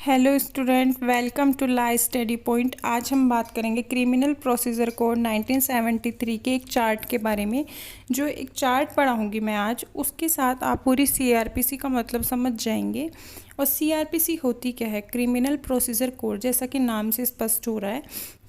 Hello student, welcome to live study point. आज हम बात करेंगे क्रिमिनल प्रोसीजर कोड 1973 के एक चार्ट के बारे में। जो एक चार्ट पढ़ाऊंगी मैं आज, उसके साथ आप पूरी सीआरपीसी का मतलब समझ जाएंगे। और सीआरपीसी होती क्या है? क्रिमिनल प्रोसीजर कोड, जैसा कि नाम से स्पष्ट हो रहा है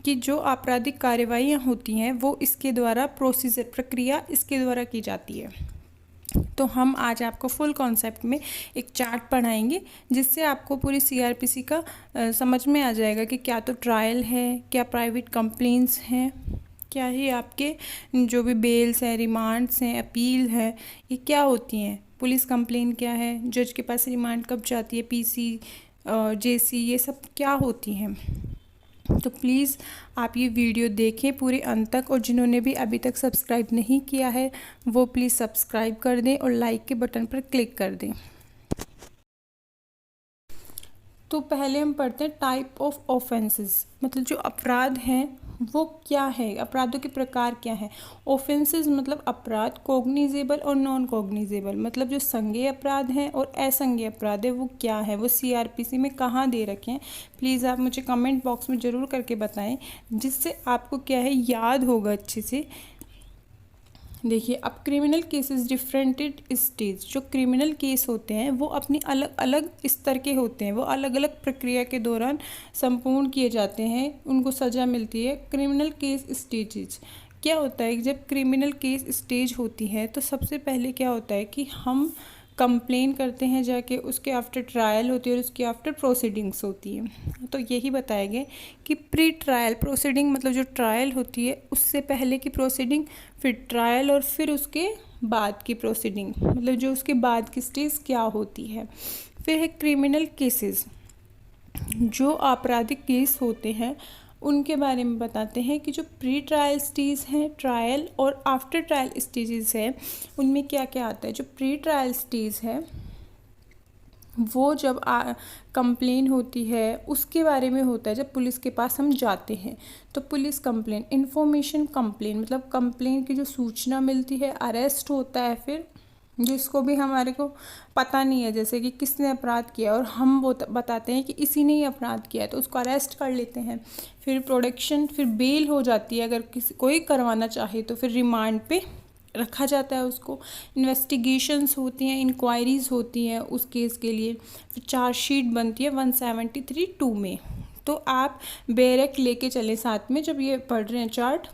कि जो आपराधिक कार्रवाइयाँ होती हैं वो इसके द्वारा, प्रोसीजर प्रक्रिया इसके द्वारा की जाती है। तो हम आज आपको फुल कॉन्सेप्ट में एक चार्ट पढ़ाएंगे, जिससे आपको पूरी सीआरपीसी का समझ में आ जाएगा कि क्या तो ट्रायल है, क्या प्राइवेट कंप्लेंट्स हैं, क्या ही आपके जो भी बेल्स हैं, रिमांड्स हैं, अपील है, ये क्या होती हैं, पुलिस कंप्लेन क्या है, जज के पास रिमांड कब जाती है, पीसी जेसी, ये सब क्या होती हैं। तो प्लीज़ आप ये वीडियो देखें पूरे अंत तक, और जिन्होंने भी अभी तक सब्सक्राइब नहीं किया है वो प्लीज़ सब्सक्राइब कर दें और लाइक के बटन पर क्लिक कर दें। तो पहले हम पढ़ते हैं टाइप ऑफ ऑफेंसेस, मतलब जो अपराध हैं वो क्या है, अपराधों के प्रकार क्या है। ऑफेंसेस मतलब अपराध, कोग्निजेबल और नॉन कोग्निजेबल, मतलब जो संज्ञेय अपराध हैं और असंज्ञेय अपराध है वो क्या है, वो सीआरपीसी में कहाँ दे रखे हैं। प्लीज़ आप मुझे कमेंट बॉक्स में ज़रूर करके बताएं, जिससे आपको क्या है याद होगा अच्छे से। देखिए, अब क्रिमिनल केसेस डिफरेंटेड स्टेज, जो क्रिमिनल केस होते हैं वो अपनी अलग अलग स्तर के होते हैं, वो अलग अलग प्रक्रिया के दौरान संपूर्ण किए जाते हैं, उनको सज़ा मिलती है। क्रिमिनल केस स्टेजेस क्या होता है? जब क्रिमिनल केस स्टेज होती है तो सबसे पहले क्या होता है कि हम कंप्लेन करते हैं जाके, उसके आफ्टर ट्रायल होती है और उसके आफ्टर प्रोसीडिंग्स होती है। तो यही बताया गया कि प्री ट्रायल प्रोसीडिंग मतलब जो ट्रायल होती है उससे पहले की प्रोसीडिंग, फिर ट्रायल और फिर उसके बाद की प्रोसीडिंग, मतलब जो उसके बाद की स्टेज क्या होती है। फिर है क्रिमिनल केसेस, जो आपराधिक केस होते हैं उनके बारे में बताते हैं कि जो प्री ट्रायल स्टेज हैं, ट्रायल और आफ्टर ट्रायल स्टेजेस हैं, उनमें क्या क्या आता है। जो प्री ट्रायल स्टेज है वो जब कंप्लेन होती है उसके बारे में होता है, जब पुलिस के पास हम जाते हैं तो पुलिस कंप्लेन, इन्फॉर्मेशन कंप्लेन मतलब कंप्लेन की जो सूचना मिलती है, अरेस्ट होता है, फिर जिसको भी हमारे को पता नहीं है, जैसे कि किसने अपराध किया और हम वो बताते हैं कि इसी ने ही अपराध किया है, तो उसको अरेस्ट कर लेते हैं। फिर प्रोडक्शन, फिर बेल हो जाती है, अगर किसी कोई करवाना चाहे तो फिर रिमांड पे रखा जाता है उसको। इन्वेस्टिगेशंस होती हैं, इंक्वायरीज़ होती हैं उस केस के लिए। फिर चार्जशीट बनती है 173(2) में। तो आप बेरेक लेके चलें साथ में जब ये पढ़ रहे हैं चार्ट।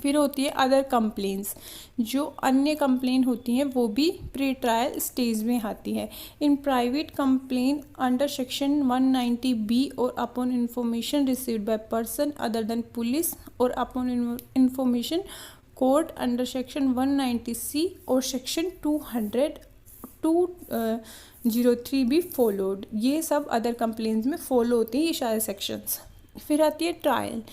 फिर होती है अदर कंप्लेंट्स, जो अन्य कंप्लेन होती हैं वो भी प्री ट्रायल स्टेज में आती है। In private complaint under section 190B और upon information received by person other than police और upon information court under section 190C और सेक्शन 203 भी फॉलोड। ये सब अदर कंप्लेंट्स में फॉलो होती हैं ये सारे सेक्शंस। फिर आती है ट्रायल।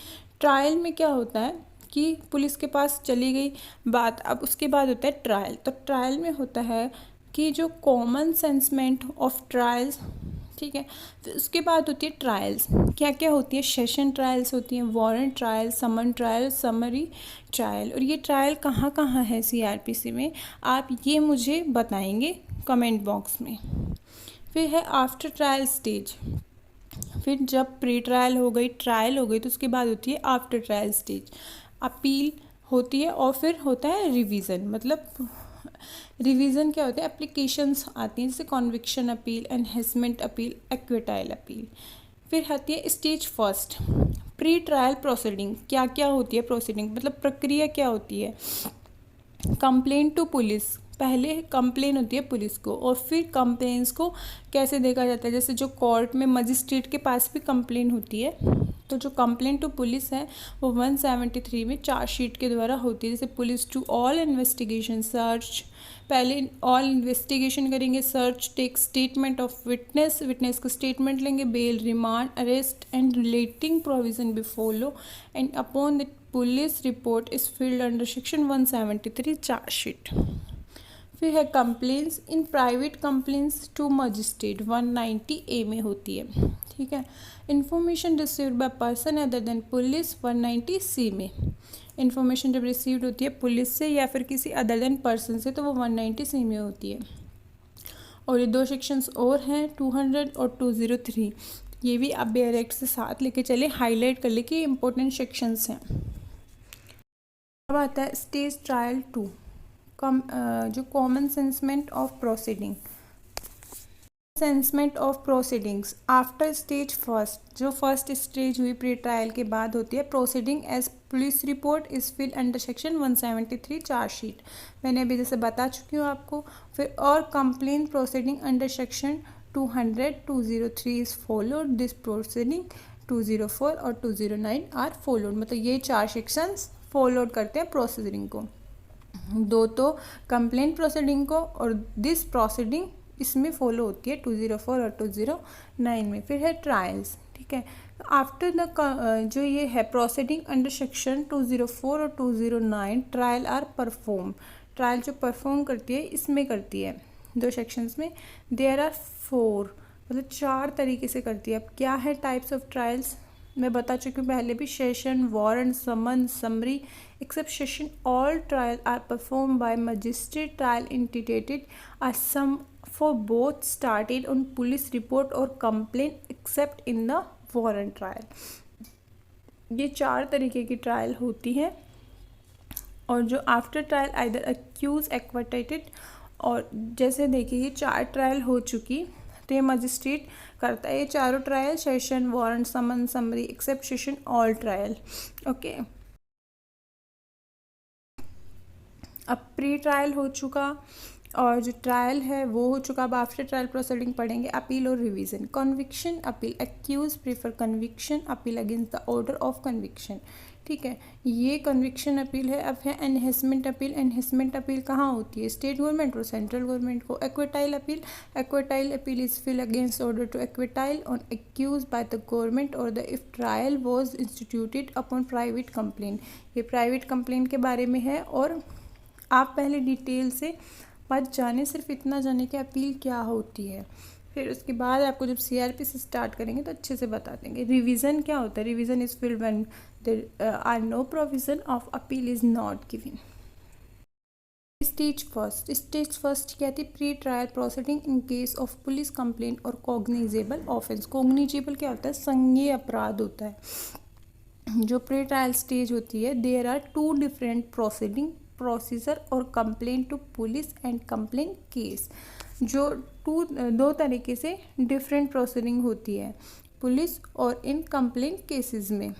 ट्रायल में क्या होता है कि पुलिस के पास चली गई बात, अब उसके बाद होता है ट्रायल। तो ट्रायल में होता है कि जो कॉमन सेंसमेंट ऑफ ट्रायल्स, ठीक है। फिर उसके बाद होती है ट्रायल्स, क्या क्या होती है? सेशन ट्रायल्स होती हैं, वारंट ट्रायल, समन ट्रायल, समरी ट्रायल। और ये ट्रायल कहाँ कहाँ है सीआरपीसी में, आप ये मुझे बताएंगे कमेंट बॉक्स में। फिर है आफ्टर ट्रायल स्टेज, फिर जब प्री ट्रायल हो गई, ट्रायल हो गई, तो उसके बाद होती है आफ्टर ट्रायल स्टेज। अपील होती है और फिर होता है रिवीजन, मतलब रिवीजन क्या होता है? एप्लीकेशंस आती हैं, जैसे conviction appeal, enhancement appeal, acquittal appeal. फिर आती है stage first, pre trial proceeding. क्या क्या होती है प्रोसीडिंग, मतलब प्रक्रिया क्या होती है? कंप्लेन टू पुलिस, पहले कंप्लेन होती है पुलिस को और फिर कंप्लेंट्स को कैसे देखा जाता है, जैसे जो कोर्ट में मजिस्ट्रेट के पास भी कंप्लेन होती है, तो जो कंप्लेन टू पुलिस है वो 173 में चार्जशीट के द्वारा होती है। जैसे police to all investigation search, पहले ऑल इन्वेस्टिगेशन करेंगे, search take statement of witness, witness का स्टेटमेंट लेंगे, bail, remand, arrest and relating provision be follow and upon the police report is filed under section 173 chargesheet. फिर है complaints in private complaints to magistrate 190A में होती है, ठीक है। Information received by person other than police 190C में। Information जब received होती है पुलिस से या फिर किसी अदर देन पर्सन से तो वो 190C में होती है। और ये 2 सेक्शंस और हैं 200 और 203, ये भी आप बेयर एक्ट से साथ लेके चले, हाईलाइट कर ले कि ये इंपॉर्टेंट सेक्शंस हैं। अब आता है स्टेज ट्रायल 2, जो common commencement of proceeding. Commencement of proceedings after stage first, जो फर्स्ट स्टेज हुई प्री ट्रायल के बाद होती है। Proceeding as police report is filed under section 173 charge sheet, मैंने अभी जैसे बता चुकी हूँ आपको। फिर और complaint proceeding under section 200 203 is followed, this proceeding 204 और 209 आर फॉलोड, मतलब ये 4 सेक्शंस फॉलोड करते हैं प्रोसीडिंग को। 2 तो कंप्लेन प्रोसीडिंग को और दिस प्रोसीडिंग इसमें फॉलो होती है 204 और 209 में। फिर है ट्रायल्स, ठीक है। आफ्टर द जो ये है प्रोसीडिंग अंडर सेक्शन 204 और 209 ट्रायल आर परफॉर्म, ट्रायल जो परफॉर्म करती है इसमें करती है 2 सेक्शंस में। देयर आर 4, मतलब 4 तरीके से करती है। अब क्या है टाइप्स ऑफ ट्रायल्स, मैं बता चुकी हूँ पहले भी, session, warrant, summon, summary, except session all trial are perform by magistrate, trial initiated are some for both started on police report or complaint except in the warrant trial। ये 4 तरीके की trial होती है। और जो after trial either accused acquitted, और जैसे देखिए ये 4 ट्रायल हो चुकी तो ये मजिस्ट्रेट करता है ये चारों trial, session, warrant, summon, summary, except session all trial. Okay, अब प्री ट्रायल हो चुका और जो ट्रायल है वो हो चुका। अब आफ्टर ट्रायल प्रोसीडिंग पढ़ेंगे अपील और revision. Conviction appeal, accused prefer conviction, appeal against the order of conviction, ठीक है, ये कन्विक्शन अपील है। अब है एनहेंसमेंट अपील। एनहेंसमेंट अपील कहाँ होती है, स्टेट गवर्नमेंट और सेंट्रल गवर्नमेंट को। Acquittal appeal, acquittal appeal is filed against order to acquittal on accused by the government और the if trial was instituted upon private complaint, ये private complaint के बारे में है। और आप पहले डिटेल से मत जाने, सिर्फ इतना जाने कि अपील क्या होती है, फिर उसके बाद आपको जब सीआरपी से स्टार्ट करेंगे तो अच्छे से बता देंगे। रिवीजन क्या होता है, revision is filed when there are no provision of appeal is not given. Stage first, stage first क्या थी, pre trial proceeding in case of police complaint और कॉग्निजेबल ऑफेंस। कॉग्निजेबल क्या होता है, संज्ञेय अपराध होता है। जो प्री ट्रायल स्टेज होती है, there are 2 different proceeding, procedure और complaint to police and complaint case, जो 2 तरीके से डिफरेंट प्रोसीडिंग होती है पुलिस और इन कंप्लेंट केसेस में,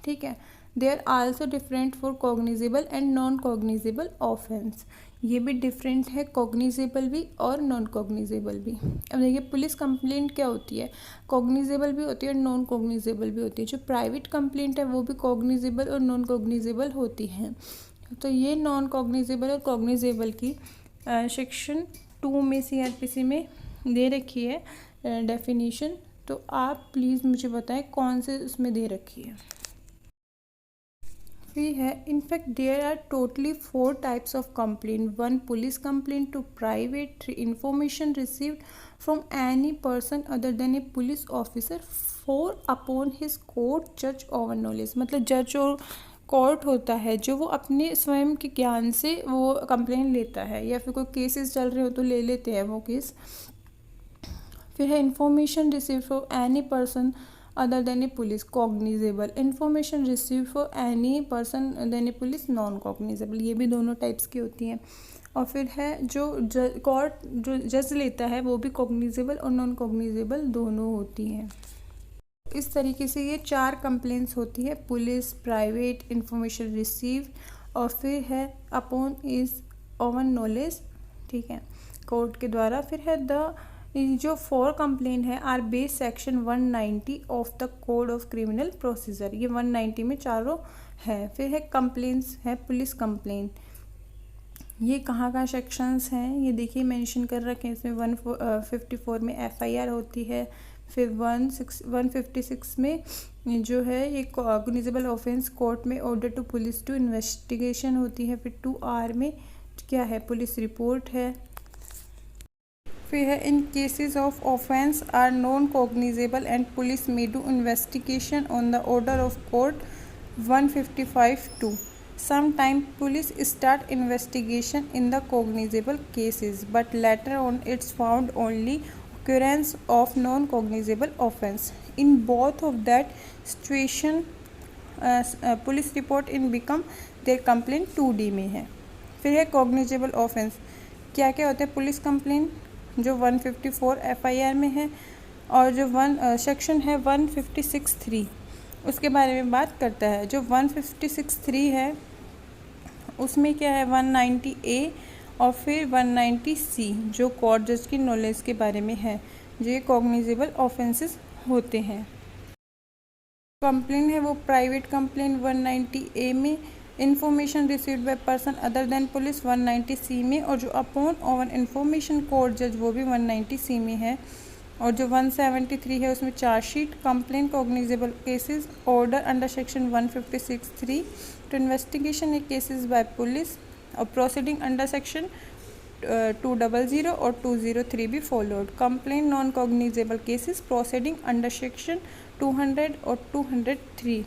ठीक है। They are also different for cognizable and non cognizable offence, ये भी डिफरेंट है, कॉग्निजेबल भी और नॉन कॉग्निजेबल भी। अब देखिए पुलिस कंप्लेंट क्या होती है, कॉग्निजेबल भी होती है और नॉन कॉग्निजेबल भी होती है। जो प्राइवेट कंप्लेंट है वो भी कॉग्निजेबल और नॉन कॉग्निजेबल होती हैं। तो ये नॉन कॉग्निजेबल और कॉग्निजेबल की सेक्शन 2 में सीआरपीसी में दे रखी है डेफिनेशन, तो आप प्लीज़ मुझे बताएं कौन से उसमें दे रखी है। फिर है in fact there are totally 4 types of complaint. 1 police complaint to private, information received from any person other than a police officer, 4 upon his court जज ओवर नॉलेज, मतलब जज और कोर्ट होता है जो वो अपने स्वयं के ज्ञान से वो कंप्लेंट लेता है, या फिर कोई केसेस चल रहे हो तो ले लेते हैं वो केस। फिर है information receive from any person other than a police, cognizable. Information receive for any person than a police, non cognizable, ये भी दोनों टाइप्स की होती हैं। और फिर है जो कोर्ट जो जज लेता है वो भी कॉग्निजेबल और नॉन कॉग्निजेबल दोनों होती हैं। इस तरीके से ये 4 कंप्लेंट्स होती है, पुलिस, प्राइवेट, इंफॉर्मेशन रिसीव और फिर है अपॉन इज ओवन नॉलेज, ठीक है, कोर्ट के द्वारा। फिर है द जो 4 कंप्लेंट है are base section 190 of the code of criminal procedure, ये 190 में चारों है। फिर है कंप्लेंट्स है पुलिस कंप्लेंट, ये कहाँ सेक्शंस हैं ये देखिए मेंशन कर रखे हैं इसमें। 154 में एफआईआर होती है, फिर 156 में जो है ये कॉग्निजेबल ऑफेंस कोर्ट में order to police to investigation होती है। फिर 2R में क्या है, पुलिस रिपोर्ट है। फिर है in cases of offence are non cognizable and police may do investigation on the order of court 155(2), Sometime police start investigation in the cognizable cases, but later on it's found only occurrence of non-cognizable offense. In both of that situation, police report in become their complain 2D में है। फिर है cognizable offence. क्या क्या होते हैं police complain, जो 154 FIR में है, और जो सेक्शन है 156(3) उसके बारे में बात करता है। जो 156(3) है उसमें क्या है 190A और फिर 190C जो कोर्ट जज की नॉलेज के बारे में है, जो ये कॉग्निजेबल ऑफेंसेस होते हैं। कंप्लेन है वो प्राइवेट कंप्लेन 190A में, information received by person other than police 190C में, और जो अपॉन ओवन इंफॉर्मेशन कोर्ट जज वो भी 190C में है। और जो 173 है उसमें chargesheet, complain, cognizable cases, order under section 156(3) to investigation a cases by police, और प्रोसीडिंग अंडर सेक्शन 200 और 203 भी followed. Complain non cognizable cases proceeding under section 200 और 203।